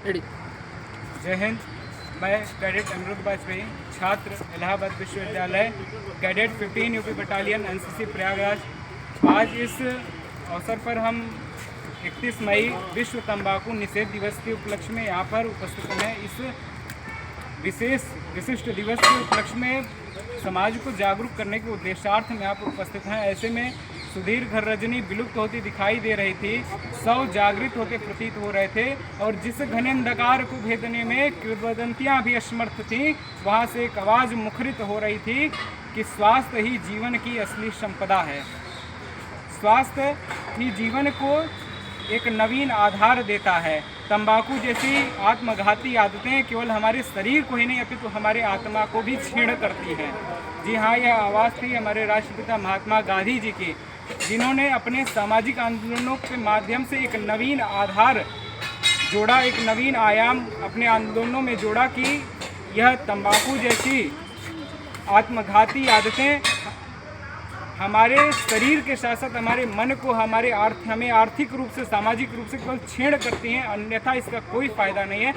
जय हिंद। मैं कैडेट अनिरुद्ध वाजपेयी, छात्र इलाहाबाद विश्वविद्यालय, cadet 15 UP battalion NCC Prayagraj. आज इस अवसर पर हम 31 मई विश्व तंबाकू निषेध दिवस के उपलक्ष्य में यहाँ पर उपस्थित हैं। इस विशिष्ट दिवस के उपलक्ष्य में समाज को जागरूक करने के उद्देश्यार्थ में यहाँ पर उपस्थित हैं। ऐसे में सुधीर घर रजनी विलुप्त होती दिखाई दे रही थी, सब जागृत होते प्रतीत हो रहे थे और जिस घने अंधकार को भेदने में किंवदंतियाँ भी असमर्थ थीं, वहाँ से एक आवाज़ मुखरित हो रही थी कि स्वास्थ्य ही जीवन की असली संपदा है। स्वास्थ्य ही जीवन को एक नवीन आधार देता है। तंबाकू जैसी आत्मघाती आदतें केवल हमारे शरीर को ही नहीं अपितु हमारे आत्मा को भी छीण करती हैं। जी हाँ, यह आवाज़ थी हमारे राष्ट्रपिता महात्मा गांधी जी की, जिन्होंने अपने सामाजिक आंदोलनों के माध्यम से एक नवीन आधार जोड़ा, एक नवीन आयाम अपने आंदोलनों में जोड़ा कि यह तंबाकू जैसी आत्मघाती आदतें हमारे शरीर के साथ साथ हमारे मन को, हमें आर्थिक रूप से, सामाजिक रूप से केवल छेड़ करती हैं, अन्यथा इसका कोई फ़ायदा नहीं है।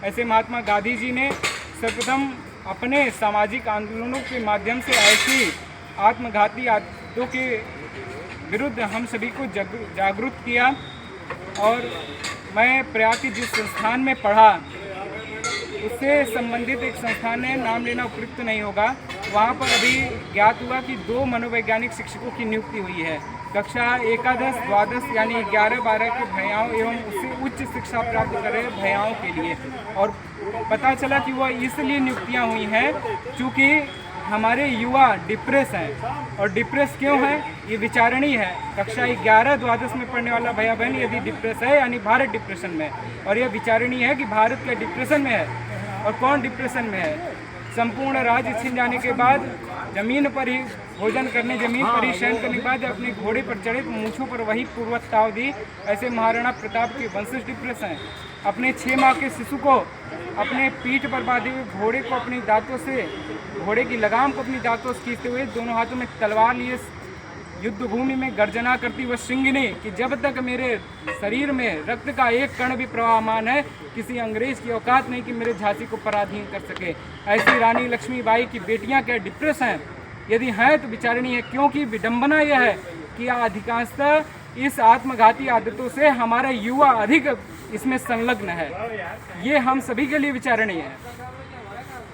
ऐसे महात्मा गांधी जी ने सर्वप्रथम अपने सामाजिक आंदोलनों के माध्यम से ऐसी आत्मघाती आदतों के विरुद्ध हम सभी को जागरूक किया। और मैं प्रयाग के जिस संस्थान में पढ़ा उससे संबंधित एक संस्थान है, नाम लेना उपयुक्त नहीं होगा, वहाँ पर अभी ज्ञात हुआ कि 2 मनोवैज्ञानिक शिक्षकों की नियुक्ति हुई है। कक्षा एकादश द्वादश यानी 11-12 के भैयाओं एवं उससे उच्च शिक्षा प्राप्त कर रहे भैयाओं के लिए। और पता चला कि वह इसलिए नियुक्तियाँ हुई हैं क्योंकि हमारे युवा डिप्रेस हैं। और डिप्रेस क्यों है? ये विचारणी है। कक्षा 11 द्वादश में पढ़ने वाला भैया बहन यदि डिप्रेस है यानी भारत डिप्रेशन में, और यह विचारणी है कि भारत के डिप्रेशन में है। और कौन डिप्रेशन में है? संपूर्ण राज्य छिन जाने के बाद जमीन पर ही भोजन करने, जमीन पर ही शयन करने के बाद अपने घोड़े पर चढ़े तो मूँछों पर वही पूर्वताव दी। ऐसे महाराणा प्रताप के वंशज डिप्रेस हैं। अपने 6 माह के शिशु को अपने पीठ पर बांधे हुए घोड़े को अपनी दांतों से, घोड़े की लगाम को अपनी दांतों से खींचते हुए, दोनों हाथों में तलवार लिए युद्ध भूमि में गर्जना करती वह सिंगिनी कि जब तक मेरे शरीर में रक्त का एक कण भी प्रवाहमान है, किसी अंग्रेज की औकात नहीं कि मेरे झांसी को पराधीन कर सके। ऐसी रानी लक्ष्मीबाई की बेटियां क्या डिप्रेस हैं? यदि हैं तो विचारणी है, क्योंकि विडंबना यह है कि अधिकांशतः इस आत्मघाती आदतों से हमारा युवा अधिक इसमें संलग्न है। ये हम सभी के लिए विचारणीय है।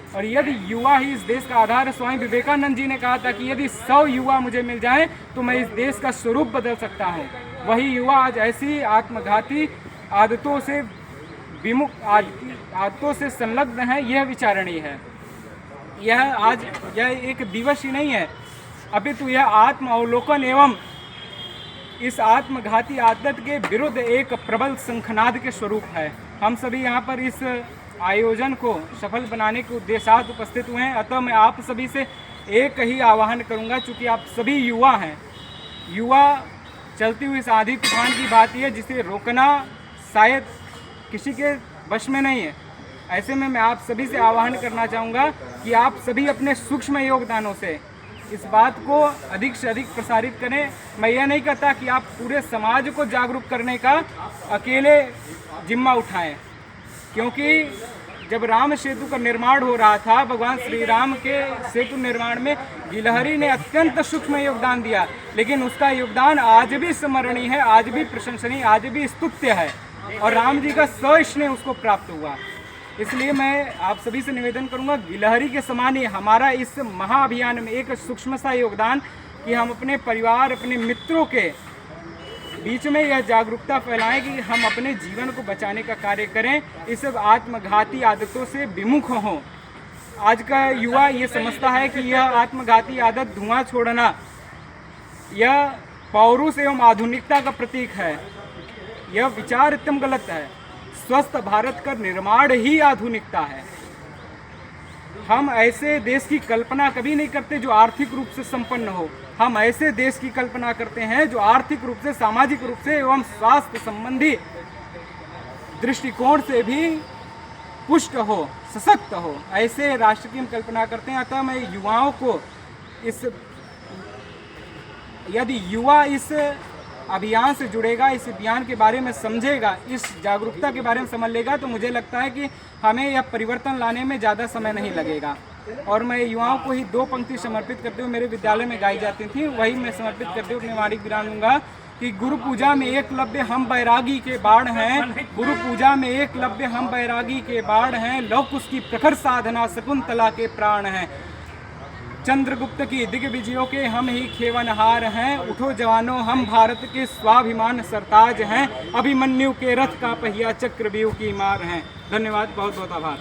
और यदि युवा ही इस देश का आधार है, स्वामी विवेकानंद जी ने कहा था कि यदि 100 युवा मुझे मिल जाएं तो मैं इस देश का स्वरूप बदल सकता हूं। वही युवा आज ऐसी आत्मघाती आदतों से विमुख, आदतों से संलग्न है। यह विचारणीय है। यह एक दिवस ही नहीं है, अपितु यह आत्म अवलोकन एवं इस आत्मघाती आदत के विरुद्ध एक प्रबल शंखनाद के स्वरूप है। हम सभी यहाँ पर इस आयोजन को सफल बनाने के उद्देश्यार्थ उपस्थित हुए हैं। अतः मैं आप सभी से एक ही आह्वान करूंगा, चूँकि आप सभी युवा हैं। युवा चलती हुई इस आंधी तूफान की बात है जिसे रोकना शायद किसी के वश में नहीं है। ऐसे में मैं आप सभी से आह्वान करना चाहूँगा कि आप सभी अपने सूक्ष्म योगदानों से इस बात को अधिक से अधिक प्रसारित करें। मैं यह नहीं कहता कि आप पूरे समाज को जागरूक करने का अकेले जिम्मा उठाएं, क्योंकि जब राम सेतु का निर्माण हो रहा था, भगवान श्री राम के सेतु निर्माण में गिलहरी ने अत्यंत सूक्ष्म योगदान दिया, लेकिन उसका योगदान आज भी स्मरणीय है, आज भी प्रशंसनीय, आज भी स्तुत्य है और राम जी का सस्नेह उसको प्राप्त हुआ। इसलिए मैं आप सभी से निवेदन करूंगा, गिलहरी के समान ही हमारा इस महाअभियान में एक सूक्ष्म सा योगदान कि हम अपने परिवार, अपने मित्रों के बीच में यह जागरूकता फैलाएं कि हम अपने जीवन को बचाने का कार्य करें, इस आत्मघाती आदतों से विमुख हों। आज का युवा ये समझता है कि यह आत्मघाती आदत, धुआं छोड़ना, यह पौरुष एवं आधुनिकता का प्रतीक है। यह विचार एकदम गलत है। स्वस्थ भारत का निर्माण ही आधुनिकता है। हम ऐसे देश की कल्पना कभी नहीं करते जो आर्थिक रूप से संपन्न हो। हम ऐसे देश की कल्पना करते हैं जो आर्थिक रूप से, सामाजिक रूप से एवं स्वास्थ्य संबंधी दृष्टिकोण से भी पुष्ट हो, सशक्त हो। ऐसे राष्ट्र की हम कल्पना करते हैं। अतः मैं युवाओं को यदि युवा इस अभियान से जुड़ेगा, इस अभियान के बारे में समझेगा, इस जागरूकता के बारे में समझ लेगा, तो मुझे लगता है कि हमें यह परिवर्तन लाने में ज़्यादा समय नहीं लगेगा। और मैं युवाओं को ही 2 पंक्ति समर्पित करते हुए मेरे विद्यालय में गाई जाती थी, वही मैं समर्पित करते हुए अपनी वाणी विराम दूंगा कि गुरु पूजा में एकलव्य हम बैरागी के बाढ़ हैं, गुरु पूजा में एकलव्य हम बैरागी के बाढ़ हैं, लौक उसकी प्रखर साधना शकुंतला के प्राण हैं। चंद्रगुप्त की दिग्विजयों के हम ही खेवनहार हैं, उठो जवानों हम भारत के स्वाभिमान सरताज हैं, अभिमन्यु के रथ का पहिया चक्रव्यूह की मार हैं। धन्यवाद, बहुत बहुत आभार।